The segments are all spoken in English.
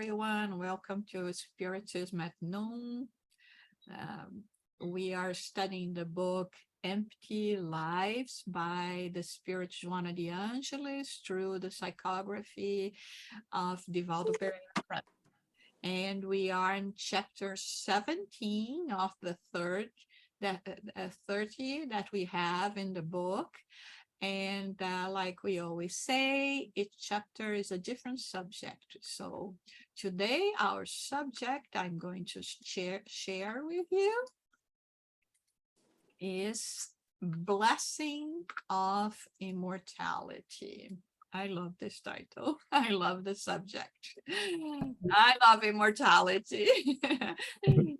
everyone. Welcome to Spiritism at Noon. We are studying the book Empty Lives by the Spirit Joanna de Angelis through the psychography of Divaldo Franco. And we are in chapter 17 of the 30 that we have in the book. And like we always say, each chapter is a different subject. So today, our subject I'm going to share with you is Blessing of Immortality. I love this title. I love the subject. I love immortality.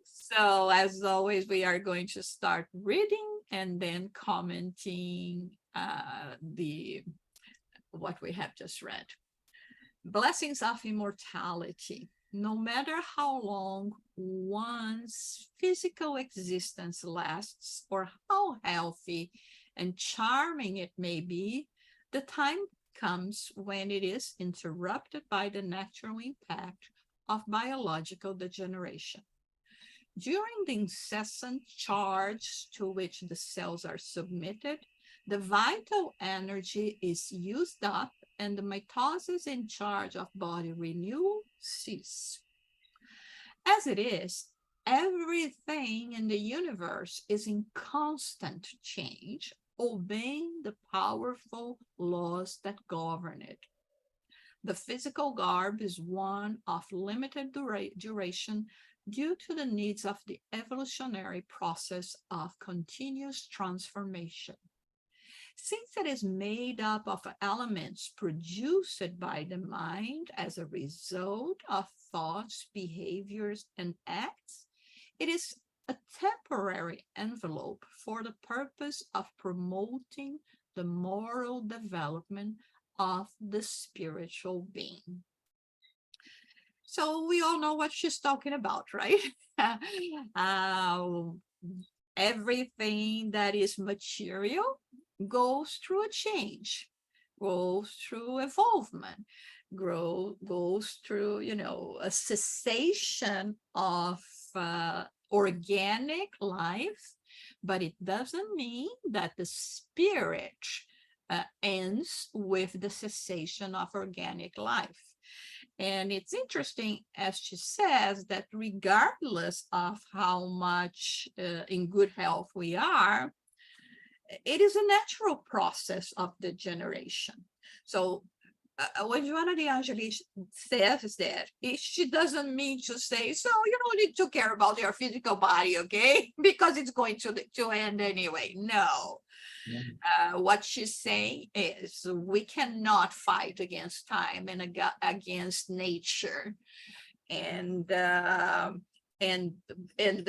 So as always, we are going to start reading and then commenting what we have just read. Blessings of immortality. No matter how long one's physical existence lasts or how healthy and charming it may be, the time comes when it is interrupted by the natural impact of biological degeneration. During the incessant charge to which the cells are submitted, the vital energy is used up and the mitosis in charge of body renewal cease. As it is, everything in the universe is in constant change, obeying the powerful laws that govern it. The physical garb is one of limited duration due to the needs of the evolutionary process of continuous transformation. Since it is made up of elements produced by the mind as a result of thoughts, behaviors, and acts, it is a temporary envelope for the purpose of promoting the moral development of the spiritual being. So we all know what she's talking about, right? Everything that is material goes through a change, goes through evolvement, goes through, a cessation of organic life, but it doesn't mean that the spirit ends with the cessation of organic life. And it's interesting, as she says, that regardless of how much in good health we are, it is a natural process of degeneration. So when Joanna de Angelis says that, she doesn't mean to say, so you don't need to care about your physical body, okay? Because it's going to end anyway. No. Yeah. What she's saying is we cannot fight against time and against nature. And the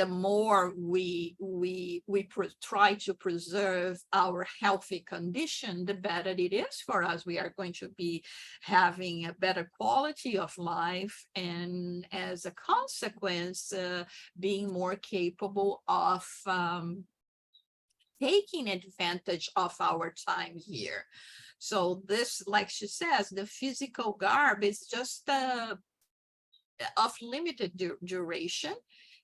more we try to preserve our healthy condition, the better it is for us. We are going to be having a better quality of life, and as a consequence, being more capable of taking advantage of our time here. So this, like she says, the physical garb is just of limited duration,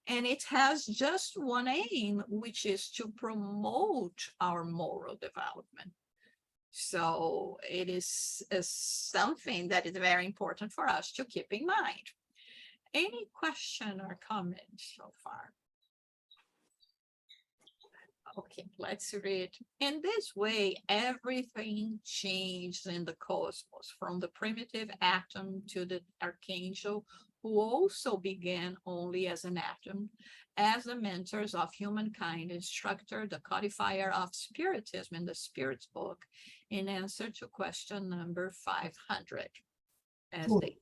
and it has just one aim, which is to promote our moral development. So it is something that is very important for us to keep in mind. Any question or comment so far? Okay, let's read. In this way, everything changed in the cosmos, from the primitive atom to the archangel, who also began only as an atom, as the mentors of humankind, instructor, the codifier of spiritism in the Spirit's book, in answer to question number 500. As they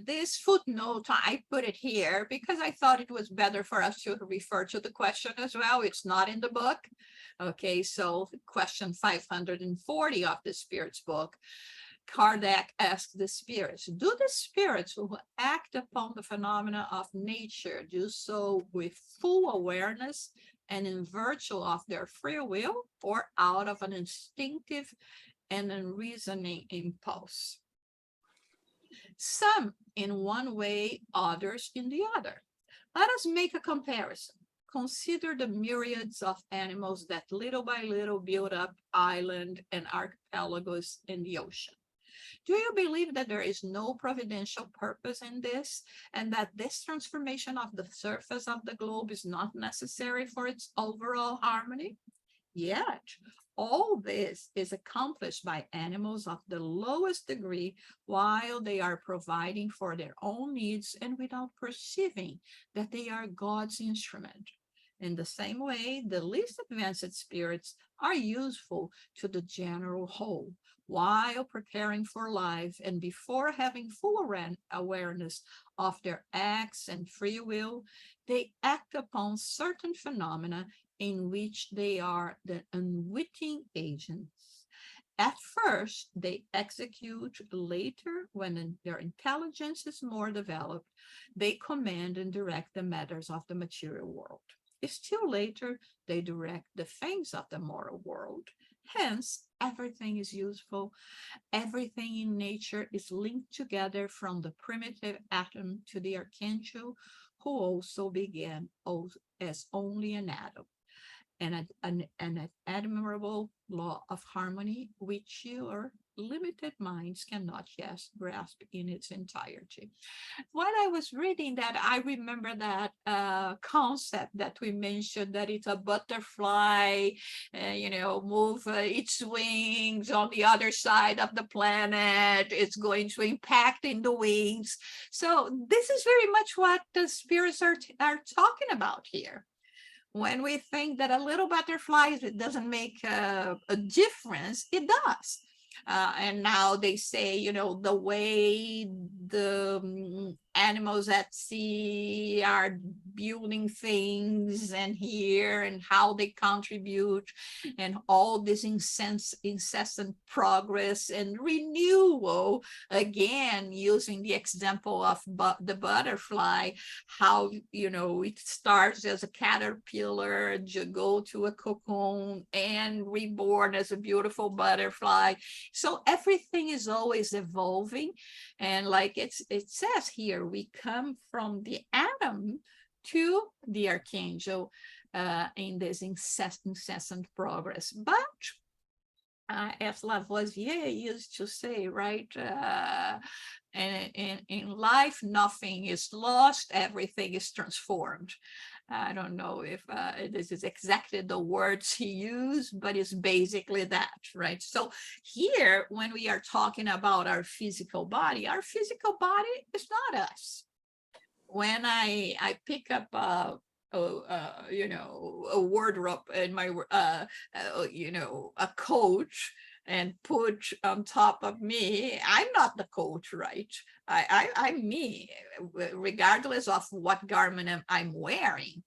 this footnote, I put it here because I thought it was better for us to refer to the question as well. It's not in the book. Okay, so question 540 of the Spirit's book, Kardec asked the spirits, do the spirits who act upon the phenomena of nature do so with full awareness and in virtue of their free will, or out of an instinctive and unreasoning impulse? some in one way, others in the other. Let us make a comparison. Consider the myriads of animals that little by little build up island and archipelagos in the ocean. Do you believe that there is no providential purpose in this, and that this transformation of the surface of the globe is not necessary for its overall harmony? Yet, all this is accomplished by animals of the lowest degree while they are providing for their own needs and without perceiving that they are God's instrument. In the same way, the least advanced spirits are useful to the general whole while preparing for life and before having full awareness of their acts and free will, they act upon certain phenomena in which they are the unwitting agents. At first, they execute. Later, when their intelligence is more developed, they command and direct the matters of the material world. Still later, they direct the things of the moral world. Hence, everything is useful. Everything in nature is linked together from the primitive atom to the archangel, who also began as only an atom. An admirable law of harmony which your limited minds cannot yet grasp in its entirety. While I was reading that, I remember that concept that we mentioned, that it's a butterfly, move its wings on the other side of the planet. It's going to impact in the wings. So this is very much what the spirits are talking about here. When we think that a little butterfly, it doesn't make a difference, it does. And now they say, the way the animals at sea are building things and here and how they contribute and all this incessant progress and renewal, again, using the example of the butterfly, how, it starts as a caterpillar to go to a cocoon and reborn as a beautiful butterfly. So everything is always evolving. And like it says here, we come from the atom to the archangel in this incessant progress. But as Lavoisier used to say, right, in life, nothing is lost, everything is transformed. I don't know if this is exactly the words he used, but it's basically that, right? So here, when we are talking about our physical body is not us. When I pick up a wardrobe in my, a coach and put on top of me, I'm not the coach, right? I'm me, regardless of what garment I'm wearing.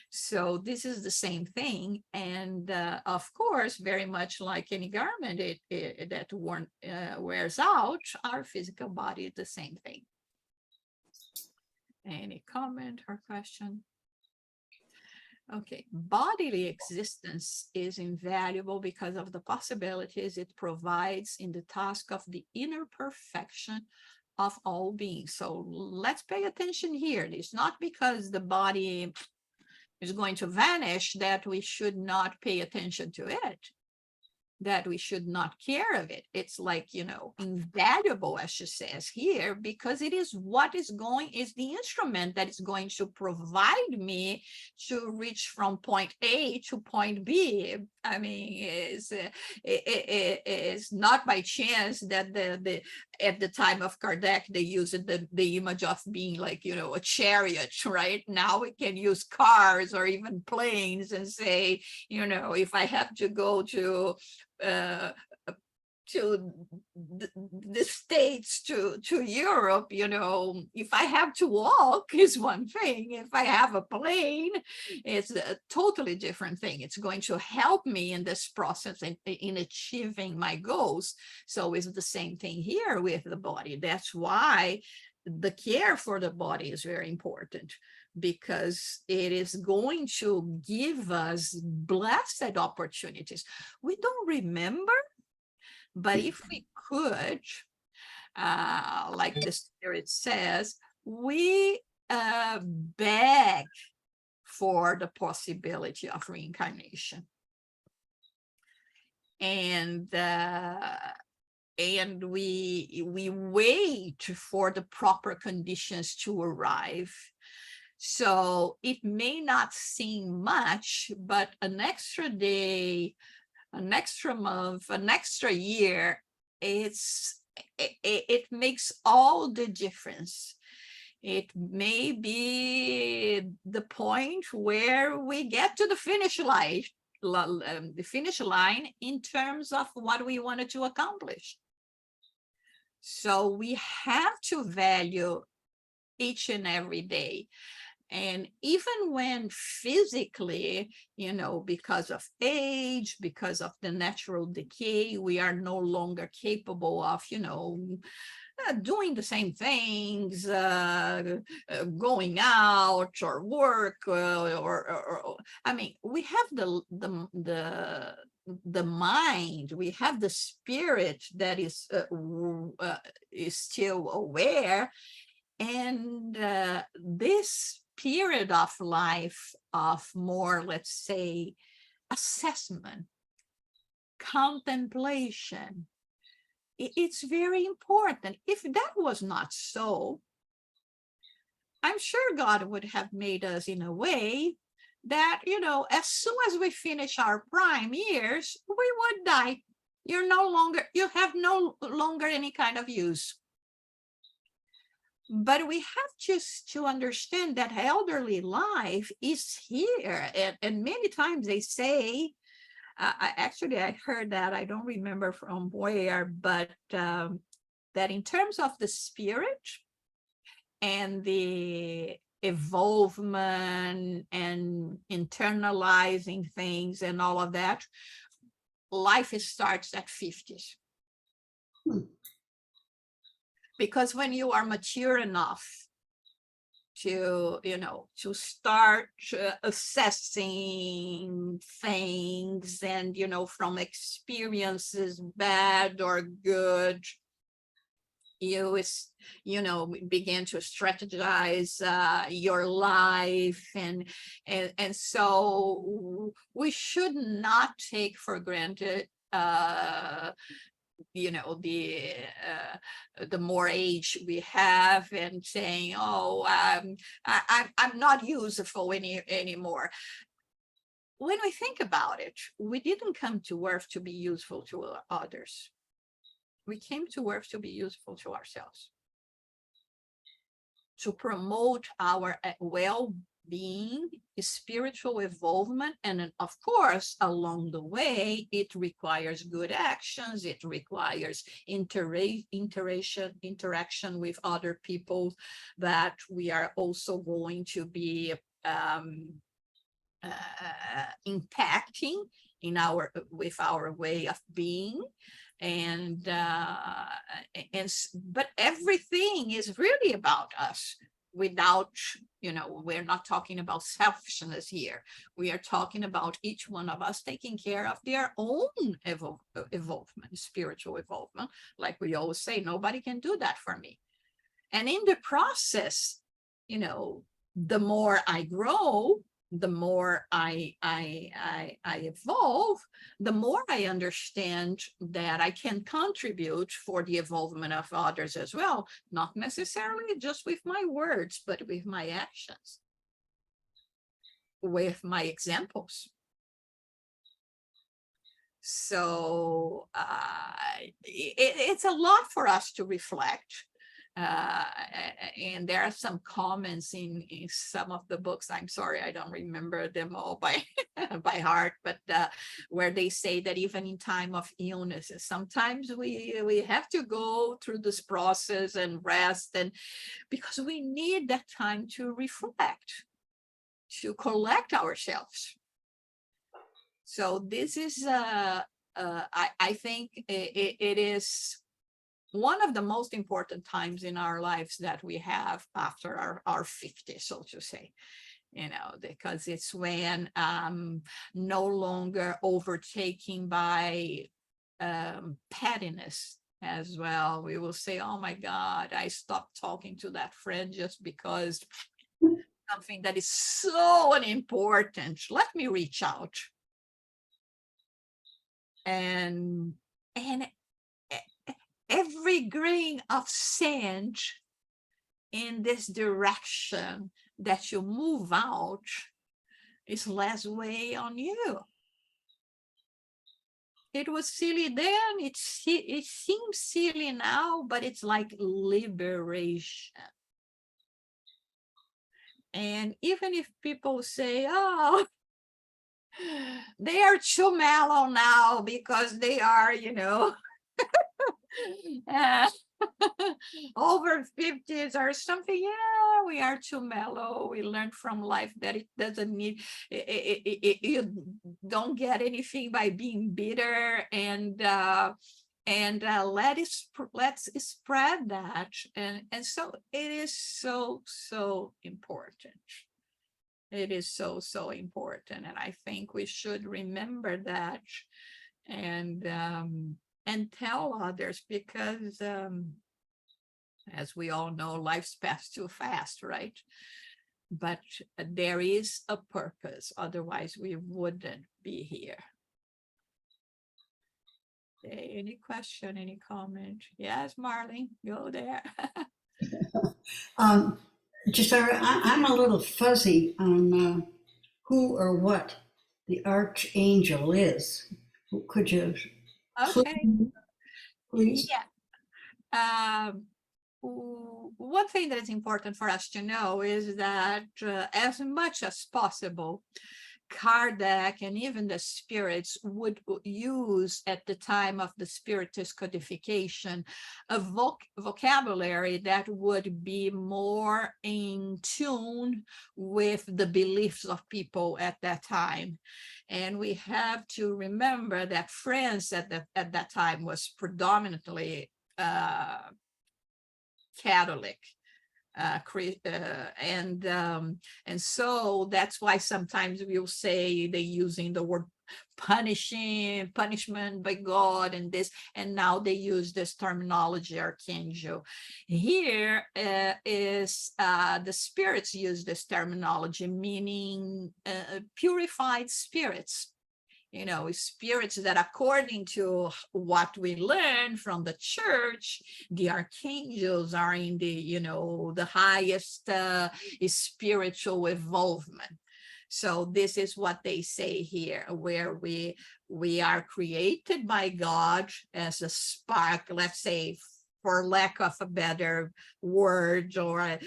So this is the same thing. And of course, very much like any garment that wears out, our physical body is the same thing. Any comment or question? Okay, bodily existence is invaluable because of the possibilities it provides in the task of the inner perfection of all beings. So let's pay attention here. It's not because the body is going to vanish that we should not pay attention to it, that we should not care of it. It's like, invaluable, as she says here, because it is is the instrument that is going to provide me to reach from point A to point B. I mean, it's not by chance that at the time of Kardec, they used the image of being like, a chariot, right? Now we can use cars or even planes and say, if I have to go to the States to Europe, if I have to walk is one thing. If I have a plane, it's a totally different thing. It's going to help me in this process in achieving my goals. So it's the same thing here with the body. That's why the care for the body is very important, because it is going to give us blessed opportunities. We don't remember, but if we could, like the Spirit says, we beg for the possibility of reincarnation. And we wait for the proper conditions to arrive. So it may not seem much, but an extra day, an extra month, an extra year, it makes all the difference. It may be the point where we get to the finish line, in terms of what we wanted to accomplish. So we have to value each and every day. And even when physically, because of age, because of the natural decay, we are no longer capable of, doing the same things, going out or work, or I mean, we have the mind, we have the spirit that is still aware, and this period of life of more, let's say, assessment, contemplation, it's very important. If that was not so, I'm sure God would have made us in a way that, as soon as we finish our prime years, we would die. You have no longer any kind of use. But we have just to understand that elderly life is here. And many times they say, I heard that, I don't remember from where, but that in terms of the spirit and the evolvement and internalizing things and all of that, life starts at 50s. Because when you are mature enough to start assessing things, and from experiences, bad or good, you begin to strategize your life, and so we should not take for granted the more age we have, and saying, oh, I'm not useful anymore. When we think about it, we didn't come to Earth to be useful to others. We came to Earth to be useful to ourselves, to promote our well-being, spiritual evolvement, and of course, along the way, it requires good actions. It requires interaction with other people that we are also going to be impacting with our way of being. But everything is really about us. Without, we're not talking about selfishness here. We are talking about each one of us taking care of their own evolvement, spiritual evolvement. Like we always say, nobody can do that for me. And in the process, the more I grow, the more I evolve, the more I understand that I can contribute for the evolvement of others as well, not necessarily just with my words, but with my actions, with my examples. So it's a lot for us to reflect. And there are some comments in some of the books. I'm sorry, I don't remember them all by heart, but where they say that even in time of illnesses, sometimes we have to go through this process and rest, and because we need that time to reflect, to collect ourselves. So this is, I think it is one of the most important times in our lives that we have after our 50s, so to say, because it's when no longer overtaken by pettiness, as well. We will say, oh my God, I stopped talking to that friend just because something that is so unimportant. Let me reach out. And every grain of sand in this direction that you move out is less weight on you. It was silly then, it seems silly now, but it's like liberation. And even if people say, oh, they are too mellow now because they are, uh, over 50s or something. Yeah, we are too mellow. We learned from life that it doesn't need, you don't get anything by being bitter, and let's spread that. And so it is so important. It is so important, and I think we should remember that, and tell others, because as we all know, life's passed too fast, right? But there is a purpose, otherwise we wouldn't be here. Okay, any question, any comment? Yes, Marlene, go there. I'm a little fuzzy on who or what the archangel is. Could you Okay, please? yeah. One thing that is important for us to know is that as much as possible, Kardec and even the spirits would use at the time of the spiritist codification a vocabulary that would be more in tune with the beliefs of people at that time. And we have to remember that France at that time was predominantly Catholic. And so that's why sometimes we'll say they're using the word punishment by God, and this, and now they use this terminology, archangel. Here is the spirits use this terminology, meaning purified spirits. Spirits that, according to what we learn from the church, the archangels are in the highest spiritual evolvement. So this is what they say here, where we are created by God as a spark, let's say, for lack of a better word or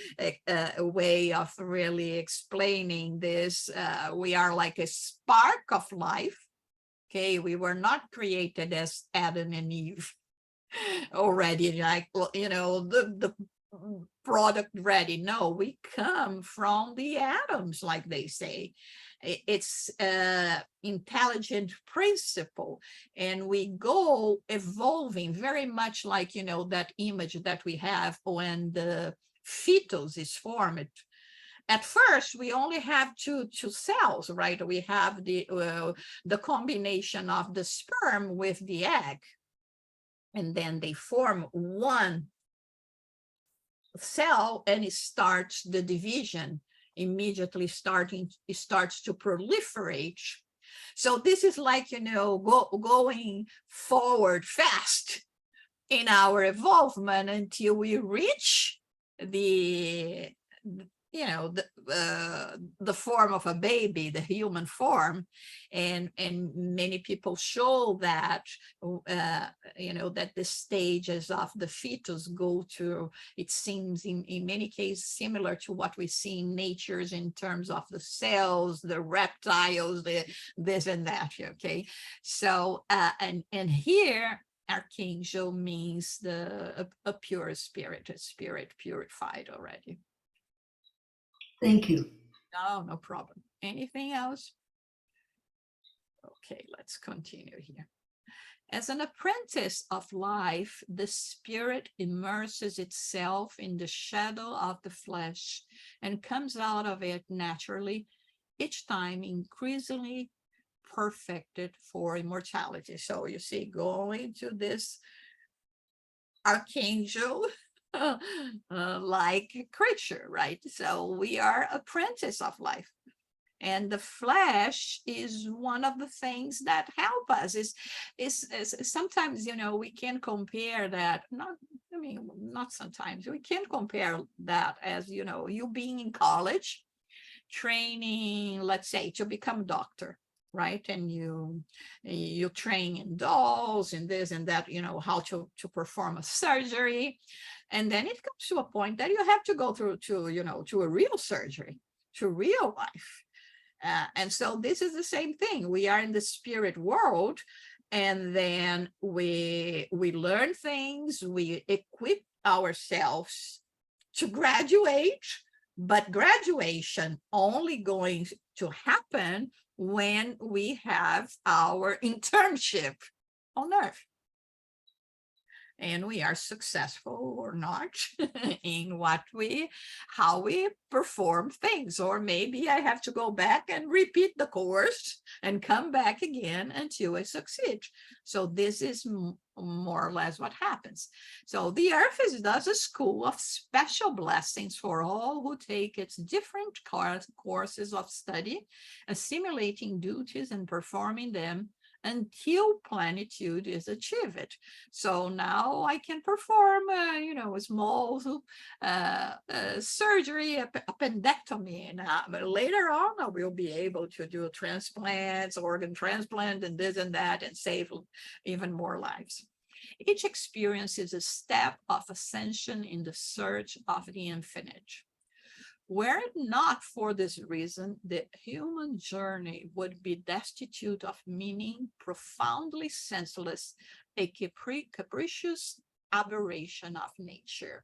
a way of really explaining this, we are like a spark of life. Okay, we were not created as Adam and Eve already, like, the product ready. No, we come from the atoms, like they say. It's intelligent principle, and we go evolving very much like, that image that we have when the fetus is formed. At first, we only have two cells, right? We have the combination of the sperm with the egg, and then they form one cell, and it starts the division. Immediately it starts to proliferate. So this is like, going forward fast in our evolvement until we reach the the form of a baby, the human form, and many people show that that the stages of the fetus go to, it seems in many cases similar to what we see in nature in terms of the cells, the reptiles, the this and that. Okay, so and here archangel means a pure spirit, a spirit purified already. Thank you. No problem. Anything else? Okay, let's continue here. As an apprentice of life, the spirit immerses itself in the shadow of the flesh and comes out of it naturally, each time increasingly perfected for immortality. So you see, going to this archangel like creature, right? So we are apprentice of life. And the flesh is one of the things that help us. Is sometimes, we can compare that, not, I mean, not sometimes, we can compare that as, you being in college, training, let's say, to become a doctor, right? And you train in dolls and this and that, how to perform a surgery. And then it comes to a point that you have to go through to a real surgery, to real life. And so this is the same thing. We are in the spirit world, and then we learn things, we equip ourselves to graduate, but graduation only going to happen when we have our internship on earth, and we are successful or not in how we perform things. Or maybe I have to go back and repeat the course and come back again until I succeed. So this is more or less what happens. So the earth is thus a school of special blessings for all who take its different courses of study, assimilating duties and performing them until plenitude is achieved. So now I can perform, a small surgery, appendectomy, and but later on I will be able to do transplants, organ transplant, and this and that, and save even more lives. Each experience is a step of ascension in the search of the infinite. Were it not for this reason, the human journey would be destitute of meaning, profoundly senseless, a capricious aberration of nature.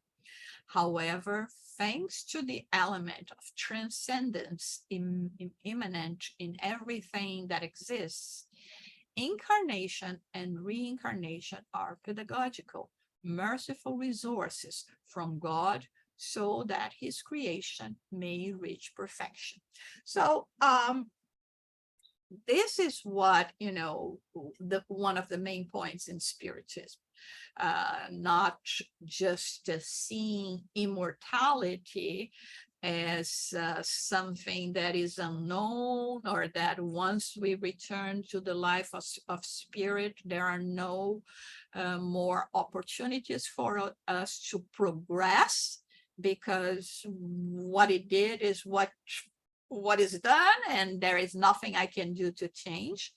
However, thanks to the element of transcendence immanent in everything that exists, incarnation and reincarnation are pedagogical, merciful resources from God, so that his creation may reach perfection. So this is what, one of the main points in Spiritism, not just seeing immortality as something that is unknown, or that once we return to the life of spirit, there are no more opportunities for us to progress, because what it did is what is done, and there is nothing I can do to change.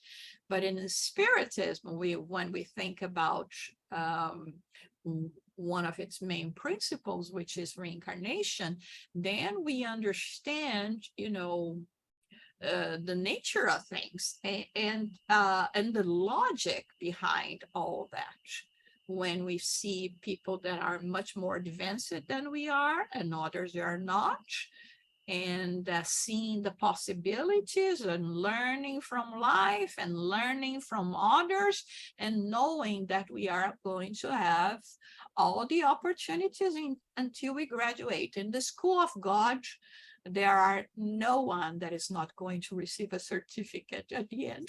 But in Spiritism, when we think about one of its main principles, which is reincarnation, then we understand, the nature of things, and the logic behind all that. When we see people that are much more advanced than we are, and others are not, and seeing the possibilities and learning from life and learning from others, and knowing that we are going to have all the opportunities until we graduate. In the school of God, there are no one that is not going to receive a certificate at the end.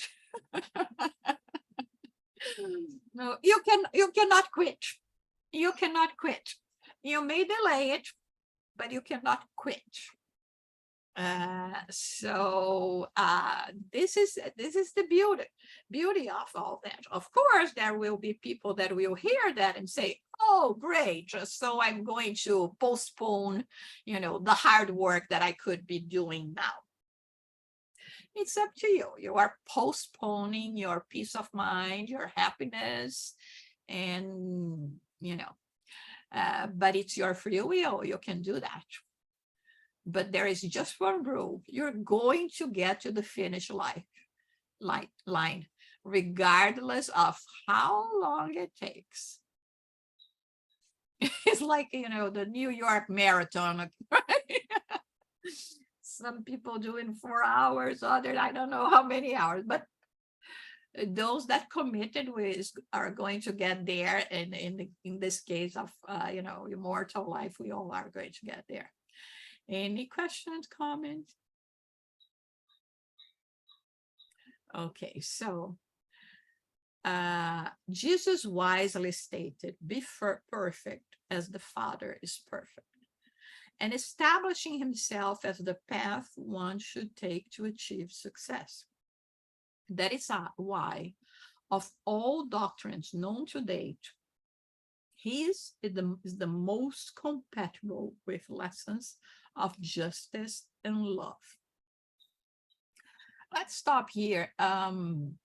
No, you cannot quit. You cannot quit. You may delay it, but you cannot quit. So this is the beauty of all that. Of course, there will be people that will hear that and say, oh, great, so I'm going to postpone, the hard work that I could be doing now. It's up to you. You are postponing your peace of mind, your happiness, and, but it's your free will. You can do that. But there is just one rule. You're going to get to the finish line, regardless of how long it takes. It's like, the New York Marathon, right? Some people do in 4 hours, others, I don't know how many hours, but those that committed are going to get there. And in this case of, immortal life, we all are going to get there. Any questions, comments? Okay, so Jesus wisely stated, be perfect as the Father is perfect, and establishing himself as the path one should take to achieve success. That is why, of all doctrines known to date, his is the most compatible with lessons of justice and love. Let's stop here and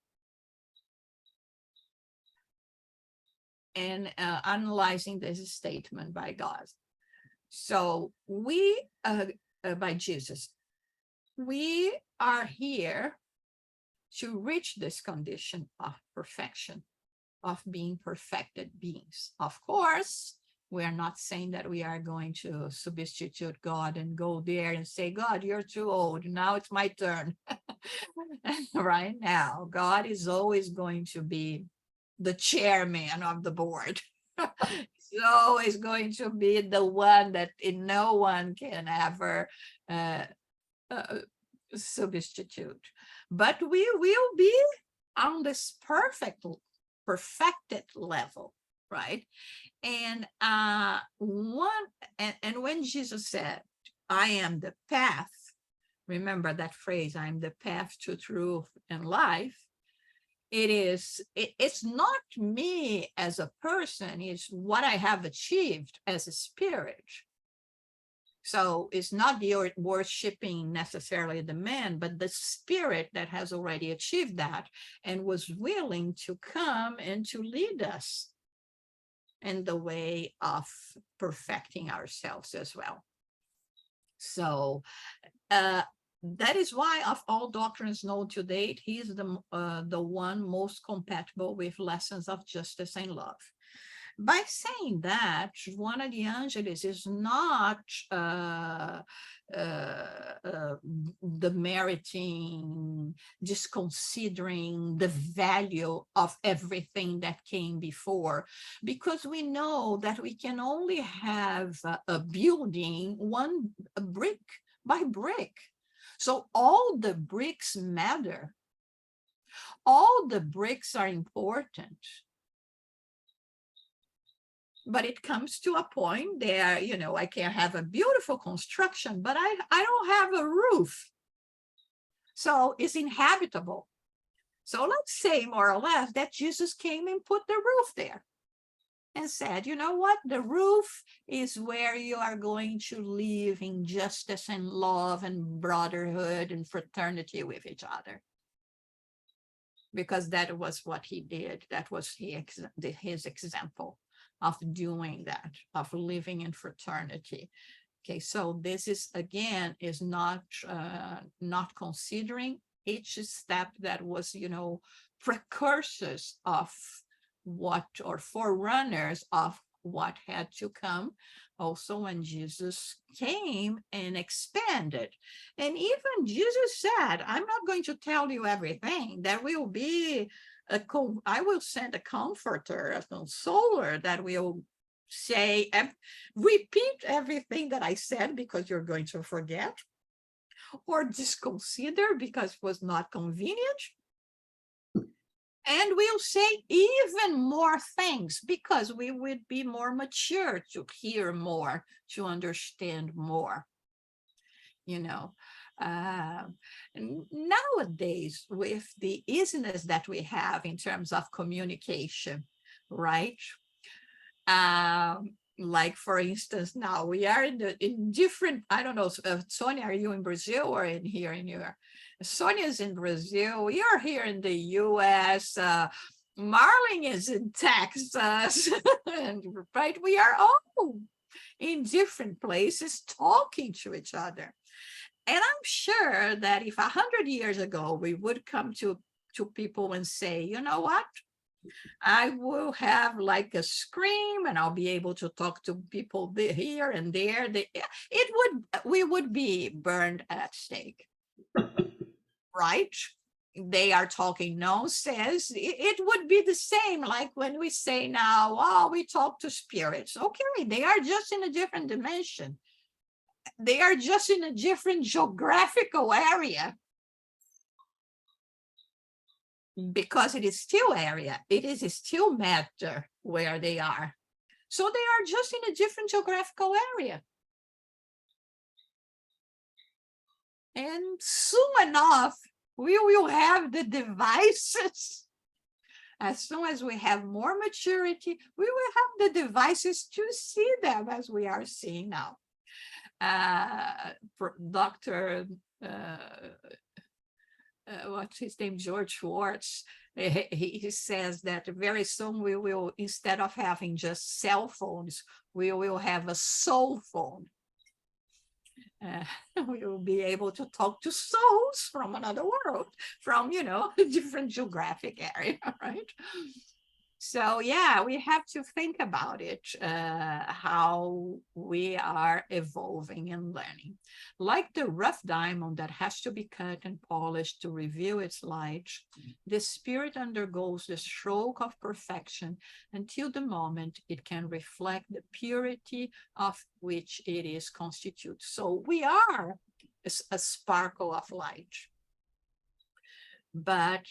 analyzing this statement by God. So we, by Jesus, we are here to reach this condition of perfection, of being perfected beings. Of course, we are not saying that we are going to substitute God and go there and say, God, you're too old. Now it's my turn. Right now, God is always going to be the chairman of the board. He's always going to be the one that no one can ever substitute. But we will be on this perfected level, right? And when Jesus said, I am the path, remember that phrase, I'm the path to truth and life. It's not me as a person, it's what I have achieved as a spirit. So it's not the worshiping necessarily the man, but the spirit that has already achieved that and was willing to come and to lead us in the way of perfecting ourselves as well. So that is why of all doctrines known to date, he is the one most compatible with lessons of justice and love. By saying that, Joanna de Angelis is not demeriting, just considering the value of everything that came before, because we know that we can only have a building one brick by brick. So all the bricks matter. All the bricks are important. But it comes to a point there, I can have a beautiful construction, but I don't have a roof. So it's inhabitable. So let's say more or less that Jesus came and put the roof there and said, you know what? The roof is where you are going to live in justice and love and brotherhood and fraternity with each other. Because that was what he did. That was his example of doing that, of living in fraternity. Okay, so this is, again, is not considering each step that was, precursors of what, or forerunners of what had to come also when Jesus came and expanded. And even Jesus said, I'm not going to tell you everything. There will be I will send a comforter, a consoler that will say, repeat everything that I said because you're going to forget, or disconsider because it was not convenient. And we'll say even more things because we would be more mature to hear more, to understand more, Nowadays, with the easiness that we have in terms of communication, right? Like, for instance, now we are in different, I don't know, Sonia, are you in Brazil or here in New York? Sonia's in Brazil, we are here in the US, Marlene is in Texas, right? We are all in different places talking to each other. And I'm sure that if 100 years ago, we would come to people and say, you know what? I will have like a scream and I'll be able to talk to people here and there. We would be burned at stake, right? They are talking nonsense. It would be the same like when we say now, oh, we talk to spirits. Okay, they are just in a different dimension. They are just in a different geographical area. because it is still area, it is still matter where they are. So they are just in a different geographical area. And soon enough, we will have the devices. As soon as we have more maturity, we will have the devices to see them as we are seeing now. Dr. What's his name, George Schwartz, he says that very soon we will, instead of having just cell phones, we will have a soul phone. We will be able to talk to souls from another world, from, a different geographic area, right? So yeah, we have to think about it, how we are evolving and learning. Like the rough diamond that has to be cut and polished to reveal its light, the spirit undergoes the stroke of perfection until the moment it can reflect the purity of which it is constituted. So we are a sparkle of light. But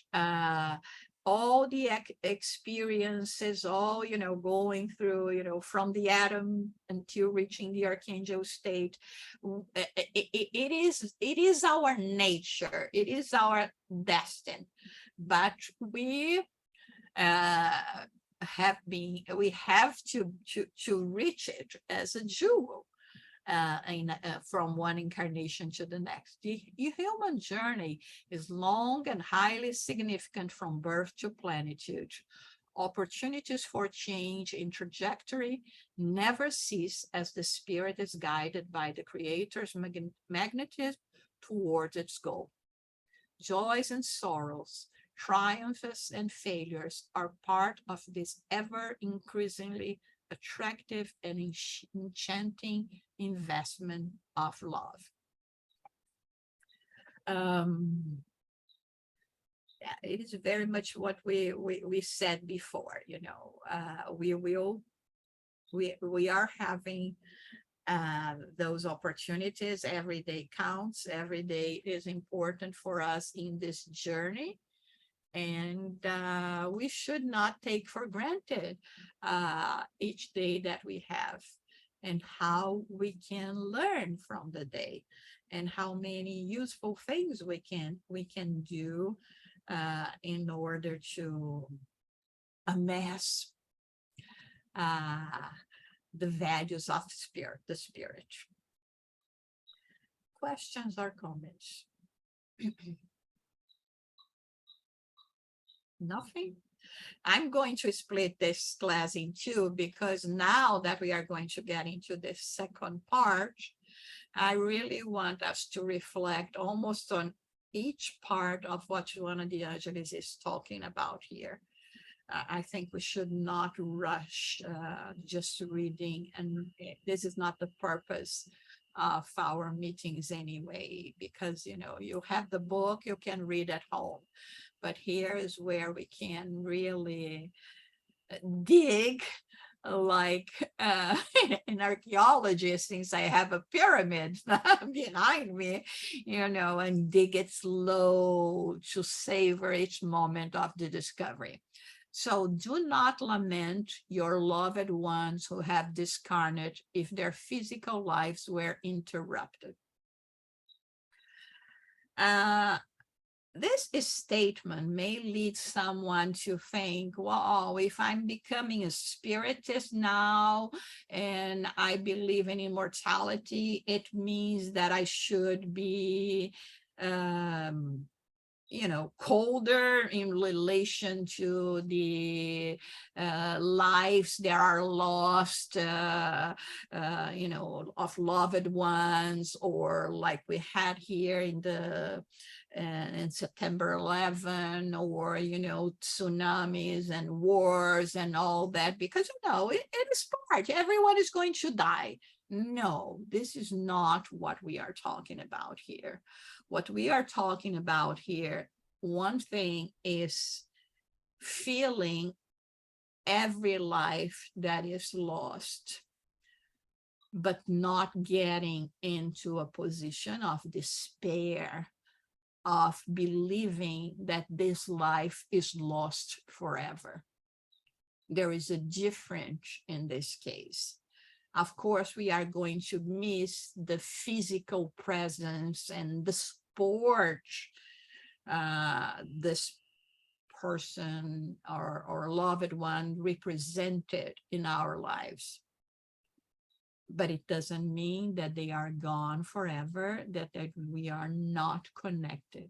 all the experiences, all, going through, from the atom until reaching the archangel state, it is our nature, it is our destiny. But we have to reach it as a jewel. From one incarnation to the next. The human journey is long and highly significant from birth to plenitude. Opportunities for change in trajectory never cease as the spirit is guided by the Creator's magnetism towards its goal. Joys and sorrows, triumphs and failures are part of this ever increasingly attractive and enchanting investment of love. It is very much what we said before. We are having those opportunities. Every day counts. Every day is important for us in this journey. And we should not take for granted each day that we have, and how we can learn from the day, and how many useful things we can do in order to amass the values of the spirit. Questions or comments? Nothing? I'm going to split this class in two, because now that we are going to get into the second part, I really want us to reflect almost on each part of what Joanna de Angelis is talking about here. I think we should not rush just reading, and this is not the purpose of our meetings anyway, because you have the book, you can read at home. But here is where we can really dig, like in archaeology, since I have a pyramid behind me, and dig it slow to savor each moment of the discovery. So do not lament your loved ones who have discarnate if their physical lives were interrupted. This statement may lead someone to think, well, if I'm becoming a spiritist now and I believe in immortality, it means that I should be colder in relation to the lives that are lost, of loved ones, or like we had here in September 11, or, tsunamis and wars and all that, because, it is part, everyone is going to die. No, this is not what we are talking about here. What we are talking about here, one thing is feeling every life that is lost, but not getting into a position of despair, of believing that this life is lost forever. There is a difference in this case. Of course, we are going to miss the physical presence and the sport this person or loved one represented in our lives. But it doesn't mean that they are gone forever, that we are not connected.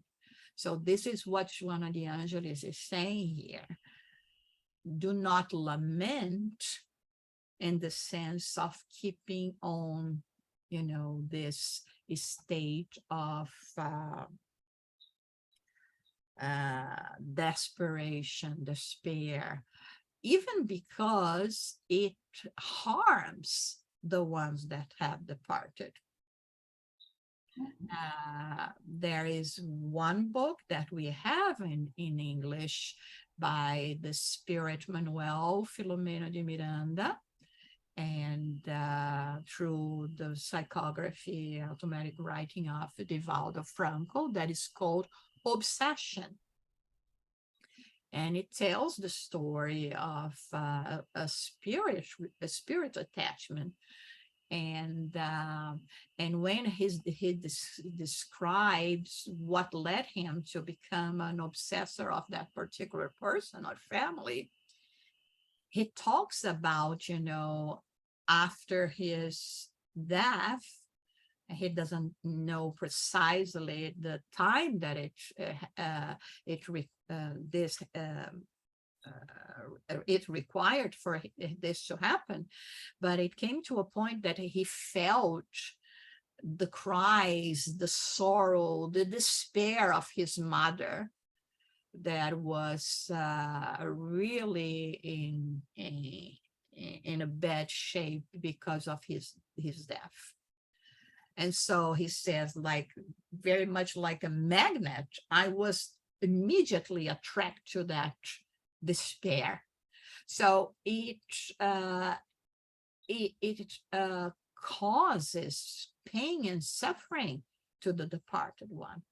So this is what Joanna de Angelis is saying here. Do not lament in the sense of keeping on, this state of desperation, despair, even because it harms the ones that have departed. There is one book that we have in English by the Spirit Manuel Filomena de Miranda, and through the psychography, automatic writing of Divaldo Franco, that is called Obsession. And it tells the story of a spirit attachment. And when he describes what led him to become an obsessor of that particular person or family, he talks about, after his death, he doesn't know precisely the time that it required for this to happen, but it came to a point that he felt the cries, the sorrow, the despair of his mother, that was really in a bad shape because of his death. And so he says, like, very much like a magnet, I was immediately attracted to that despair. So it causes pain and suffering to the departed one.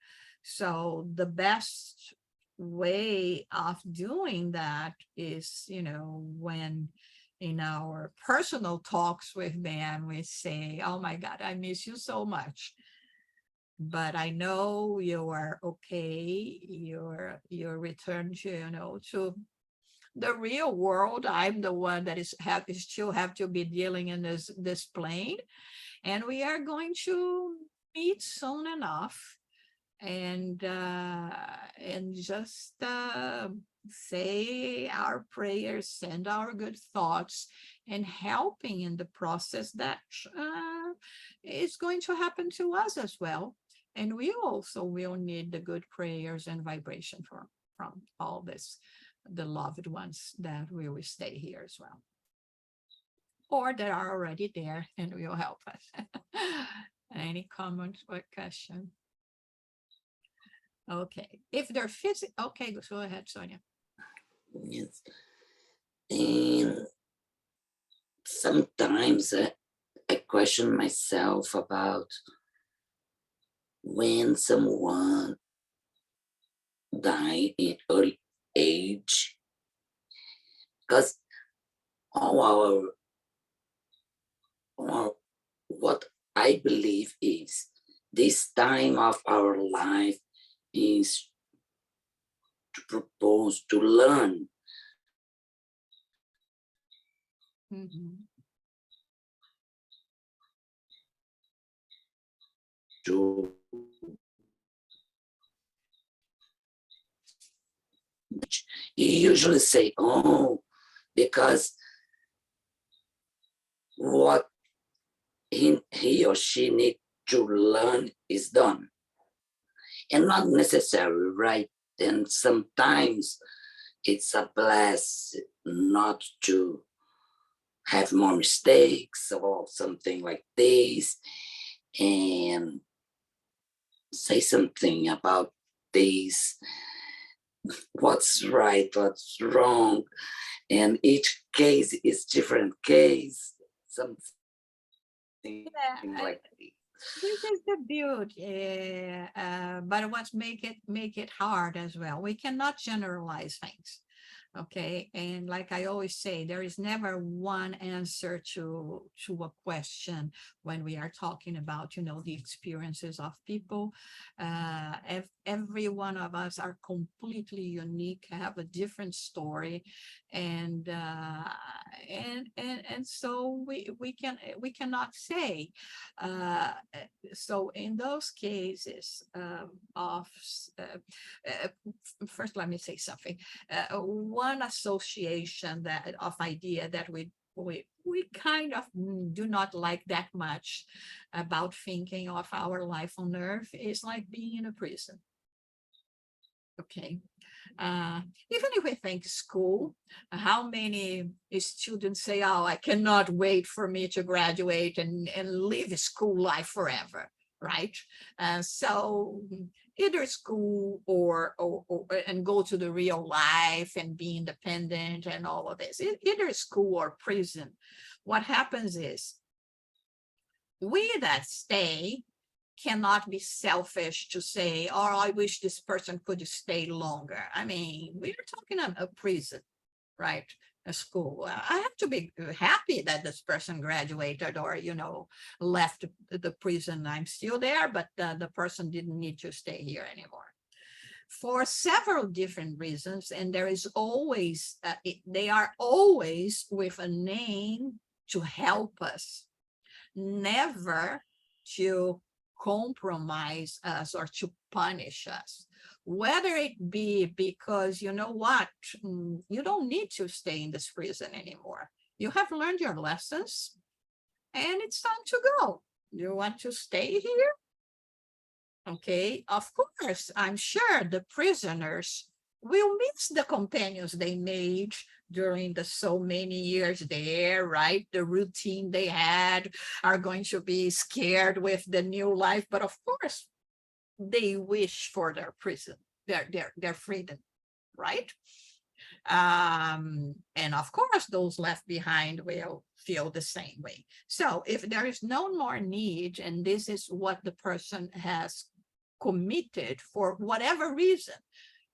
So the best way of doing that is, when in our personal talks with them, we say, oh my God, I miss you so much, but I know you are okay. You're returned to, to the real world. I'm the one that still have to be dealing in this plane, and we are going to meet soon enough. And just say our prayers, send our good thoughts, and helping in the process that is going to happen to us as well. And we also will need the good prayers and vibration from all this, the loved ones that will stay here as well, or that are already there and will help us. Any comments or question? Okay, if they're physical, okay, go ahead, Sonia. Yes. And sometimes I question myself about when someone died in early age, because all what I believe is this time of our life is to propose to learn. To you usually say, oh, because what he or she need to learn is done, and not necessarily right. And sometimes it's a blessing not to have more mistakes or something like this, and say something about this, what's right, what's wrong, and each case is different case, something like This is the beauty, but what's make it hard as well. We cannot generalize things, okay? And like I always say, there is never one answer to a question when we are talking about, the experiences of people. Every one of us are completely unique, have a different story, and so we cannot say. So in those cases first, let me say something. One association that of idea that we kind of do not like that much about thinking of our life on earth is like being in a prison. Okay. Even if we think school, how many students say, oh, I cannot wait for me to graduate and live school life forever, right? So either school or and go to the real life and be independent and all of this, either school or prison. What happens is we that stay cannot be selfish to say, oh, I wish this person could stay longer. I mean, we're talking about a prison, right? A school. I have to be happy that this person graduated or, left the prison. I'm still there, but the person didn't need to stay here anymore. For several different reasons, and there is always, they are always with a name to help us, never to compromise us or to punish us, whether it be because you know what, you don't need to stay in this prison anymore. You have learned your lessons and it's time to go. You want to stay here? Okay, of course, I'm sure the prisoners will miss the companions they made during the so many years there, right? The routine they had, are going to be scared with the new life, but of course, they wish for their prison, their freedom, right? And of course, those left behind will feel the same way. So if there is no more need, and this is what the person has committed for whatever reason,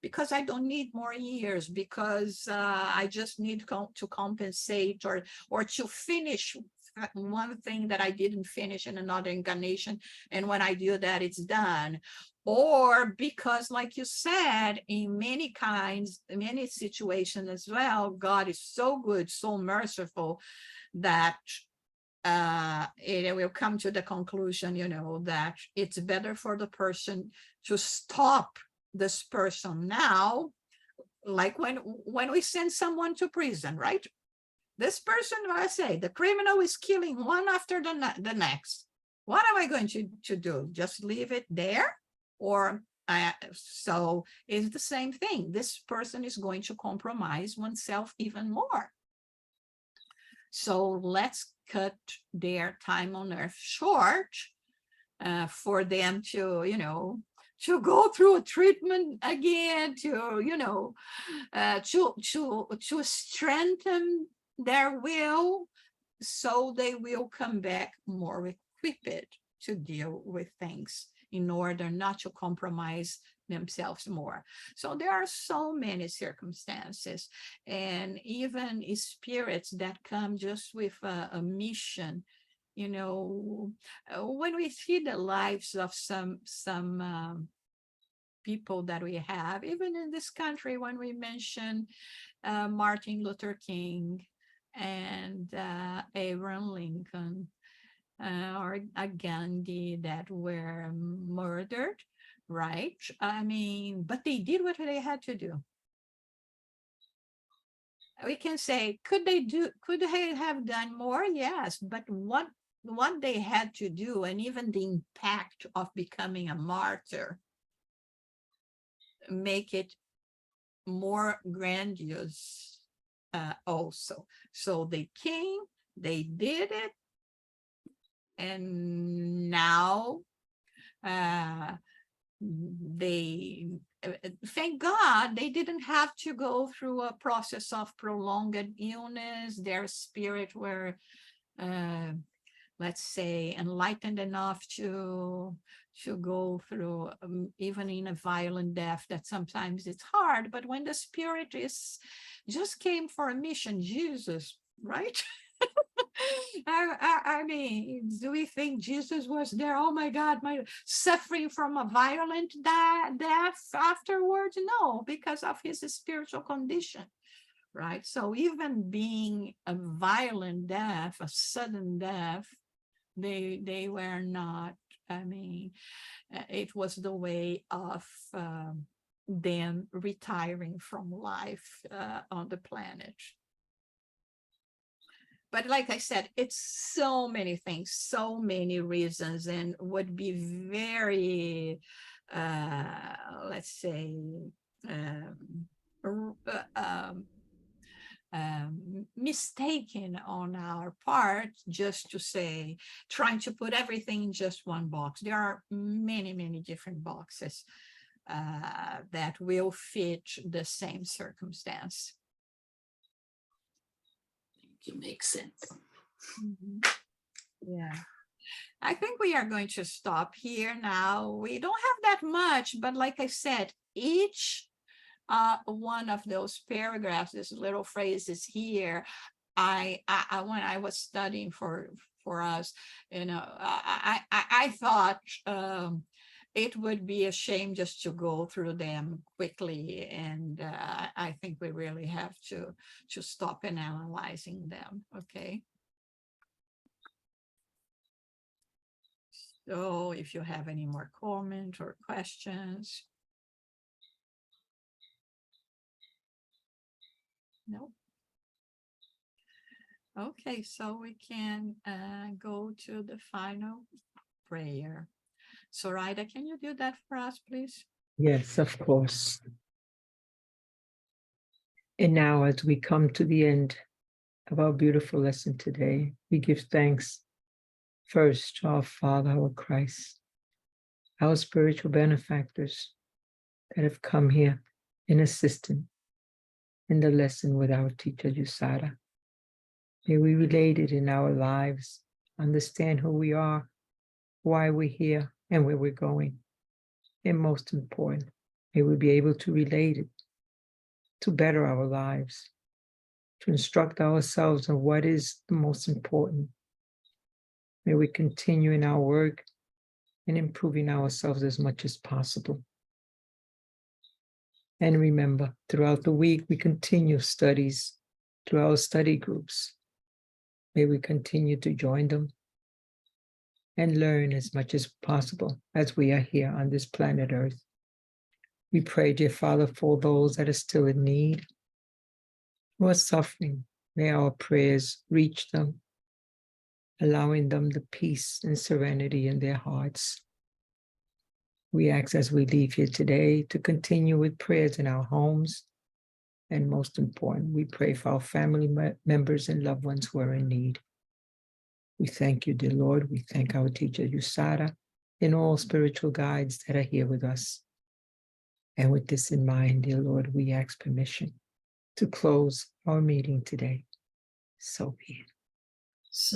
because I don't need more years, because I just need to compensate or to finish one thing that I didn't finish in another incarnation. And when I do that, it's done. Or because, like you said, in many situations as well, God is so good, so merciful, that it will come to the conclusion, that it's better for the person to stop this person now, like when we send someone to prison, right? This person, I say, the criminal is killing one after the next. What am I going to do? Just leave it there? Or so it's the same thing. This person is going to compromise oneself even more. So let's cut their time on earth short for them to, to go through a treatment again, to strengthen their will, so they will come back more equipped to deal with things in order not to compromise themselves more. So there are so many circumstances, and even spirits that come just with a mission. When we see the lives of some people that we have, even in this country, when we mention Martin Luther King and Abraham Lincoln, or a Gandhi that were murdered, right? I mean, but they did what they had to do. We can say, could they have done more? Yes, but what they had to do, and even the impact of becoming a martyr, make it more grandiose also. So they came, they did it, and now they, thank God, they didn't have to go through a process of prolonged illness. Their spirit were let's say, enlightened enough to go through, even in a violent death, that sometimes it's hard, but when the spirit is just came for a mission, Jesus, right? I mean, do we think Jesus was there? Oh my God, my suffering from a violent death afterwards? No, because of his spiritual condition, right? So even being a violent death, a sudden death, they were not. I mean, it was the way of them retiring from life on the planet. But like I said, it's so many things, so many reasons, and would be very, let's say, mistaken on our part just to say, trying to put everything in just one box. There are many, many different boxes that will fit the same circumstance. It makes sense. Yeah. I think we are going to stop here now. We don't have that much, but like I said, each one of those paragraphs, these little phrases here, I when I was studying for us, you know, I thought it would be a shame just to go through them quickly, and I think we really have to stop and analyzing them. Okay. So if you have any more comments or questions. No. Okay, so we can go to the final prayer. Zoraida, can you do that for us, please? Yes, of course. And now, as we come to the end of our beautiful lesson today, we give thanks first to our Father, our Christ, our spiritual benefactors that have come here in assistance in the lesson with our teacher, Yusara. May we relate it in our lives, understand who we are, why we're here, and where we're going. And most important, may we be able to relate it to better our lives, to instruct ourselves on what is the most important. May we continue in our work and improving ourselves as much as possible. And remember, throughout the week, we continue studies through our study groups. May we continue to join them and learn as much as possible as we are here on this planet Earth. We pray, dear Father, for those that are still in need, who are suffering. May our prayers reach them, allowing them the peace and serenity in their hearts. We ask as we leave here today to continue with prayers in our homes. And most important, we pray for our family members and loved ones who are in need. We thank you, dear Lord. We thank our teacher, Yusara, and all spiritual guides that are here with us. And with this in mind, dear Lord, we ask permission to close our meeting today. So be it.